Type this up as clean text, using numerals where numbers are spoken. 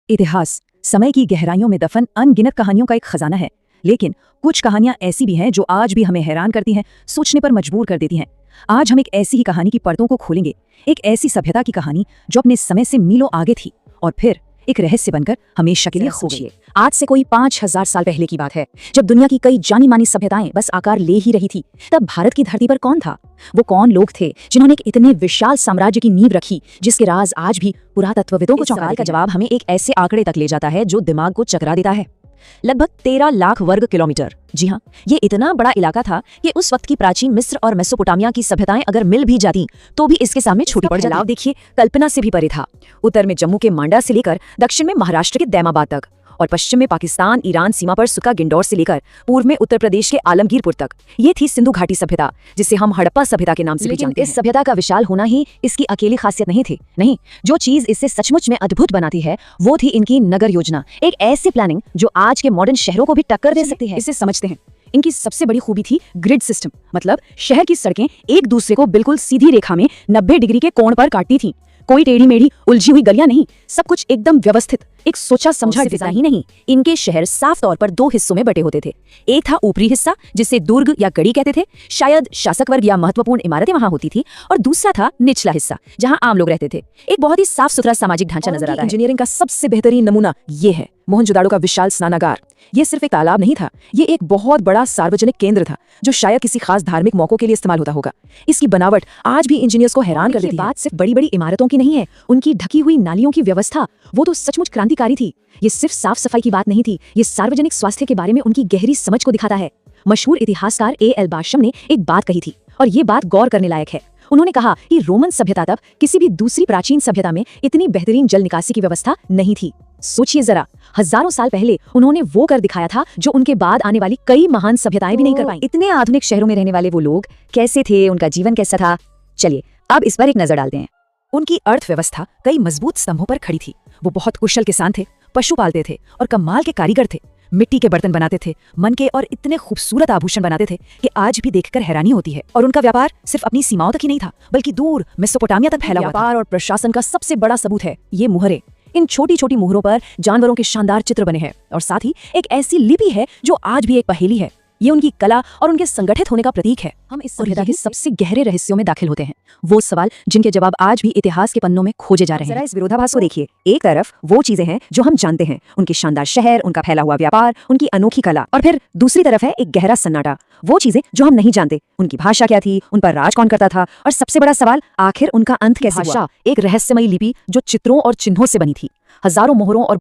इतिहास समय की गहराइयों में दफन अनगिनत कहानियों का एक खजाना है, लेकिन कुछ कहानियां ऐसी भी हैं जो आज भी हमें हैरान करती हैं, सोचने पर मजबूर कर देती हैं। आज हम एक ऐसी ही कहानी की परतों को खोलेंगे, एक ऐसी सभ्यता की कहानी जो अपने समय से मीलों आगे थी और फिर एक रहस्य बनकर हमेशा के लिए खो गई। आज से कोई 5000 साल पहले की बात है, जब दुनिया की कई जानी मानी सभ्यताएं बस आकार ले ही रही थी। तब भारत की धरती पर कौन था? वो कौन लोग थे जिन्होंने एक इतने विशाल साम्राज्य की नींव रखी, जिसके राज आज भी पुरातत्वविदों को चौंका देते हैं? का जवाब हमें एक ऐसे आंकड़े तक ले जाता है जो दिमाग को चकरा देता है। लगभग 13 लाख वर्ग किलोमीटर। जी हाँ, ये इतना बड़ा इलाका था कि उस वक्त की प्राचीन मिस्र और मेसोपोटामिया की सभ्यताएं अगर मिल भी जाती तो भी इसके सामने छोटी पड़ जाती। देखिए, कल्पना से भी परे था। उत्तर में जम्मू के मांडा से लेकर दक्षिण में महाराष्ट्र के दैमाबाद तक और पश्चिम में पाकिस्तान ईरान सीमा पर सुका गिंडौर से लेकर पूर्व में उत्तर प्रदेश के आलमगीरपुर तक। ये थी सिंधु घाटी सभ्यता, जिसे हम हड़प्पा सभ्यता के नाम से भी जानते हैं। इस सभ्यता का विशाल होना ही इसकी अकेली खासियत नहीं थी। नहीं, जो चीज इसे सचमुच में अद्भुत बनाती है वो थी इनकी नगर योजना, एक ऐसी प्लानिंग जो आज के मॉडर्न शहरों को भी टक्कर दे सकती है। इसे समझते हैं। इनकी सबसे बड़ी खूबी थी ग्रिड सिस्टम, मतलब शहर की सड़कें एक दूसरे को बिल्कुल सीधी रेखा में 90 डिग्री के कोण पर काटती थी। कोई टेढ़ी मेढ़ी उलझी हुई गलियां नहीं, सब कुछ एकदम व्यवस्थित, एक सोचा समझा डिजाइन ही नहीं। इनके शहर साफ तौर पर 2 हिस्सों में बटे होते थे। एक था ऊपरी हिस्सा, जिसे दुर्ग या गढ़ी कहते थे, शायद शासक वर्ग या महत्वपूर्ण इमारतें वहां होती थी, और दूसरा था निचला हिस्सा, जहां आम लोग रहते थे। एक बहुत ही साफ सुथरा सामाजिक ढांचा नजर आता है। इंजीनियरिंग का सबसे बेहतरीन नमूना ये है मोहनजोदाड़ो का विशाल स्नानागार। ये सिर्फ एक तालाब नहीं था, ये एक बहुत बड़ा सार्वजनिक केंद्र था जो शायद किसी खास धार्मिक मौकों के लिए इस्तेमाल होता होगा। इसकी बनावट आज भी इंजीनियर्स को हैरान कर देती है। बात सिर्फ बड़ी बड़ी इमारतों की नहीं है, उनकी ढकी हुई नालियों की व्यवस्था, वो तो सचमुच क्रांतिकारी थी। ये सिर्फ साफ सफाई की बात नहीं थी, ये सार्वजनिक स्वास्थ्य के बारे में उनकी गहरी समझ को दिखाता है। मशहूर इतिहासकार A.L. बार्शम ने एक बात कही थी और ये बात गौर करने लायक है। उन्होंने कहा कि रोमन सभ्यता तक किसी भी दूसरी प्राचीन सभ्यता में इतनी बेहतरीन जल निकासी की व्यवस्था नहीं थी। सोचिए जरा, हजारों साल पहले उन्होंने वो कर दिखाया था जो उनके बाद आने वाली कई महान सभ्यताएं भी नहीं कर पाई। इतने आधुनिक शहरों में रहने वाले वो लोग कैसे थे, उनका जीवन कैसा था? चलिए अब इस पर एक नजर डालते हैं। उनकी अर्थव्यवस्था कई मजबूत स्तंभों पर खड़ी थी। वो बहुत कुशल किसान थे, पशु पालते थे और कमाल के कारीगर थे। मिट्टी के बर्तन बनाते थे, मन के, और इतने खूबसूरत आभूषण बनाते थे कि आज भी देखकर हैरानी होती है। और उनका व्यापार सिर्फ अपनी सीमाओं तक ही नहीं था, बल्कि दूर मेसोपोटामिया तक फैला हुआ था। व्यापार और प्रशासन का सबसे बड़ा सबूत है ये मुहरें। इन छोटी छोटी मुहरों पर जानवरों के शानदार चित्र बने हैं, और साथ ही एक ऐसी लिपि है जो आज भी एक पहेली है। ये उनकी कला और उनके संगठित होने का प्रतीक है। हम इस सभ्यता के सबसे गहरे रहस्यों में दाखिल होते हैं, वो सवाल जिनके जवाब आज भी इतिहास के पन्नों में खोजे जा रहे हैं। जरा इस विरोधाभास को देखिए। एक तरफ वो चीजें हैं जो हम जानते हैं, उनके शानदार शहर, उनका फैला हुआ व्यापार, उनकी अनोखी कला, और फिर दूसरी तरफ है एक गहरा सन्नाटा, वो चीजें जो हम नहीं जानते, उनकी भाषा क्या थी, उन पर राज कौन करता था, और सबसे बड़ा सवाल, आखिर उनका अंत कैसे हुआ? एक रहस्यमयी लिपि जो चित्रों और चिन्हों से बनी थी, हजारों मोहरों और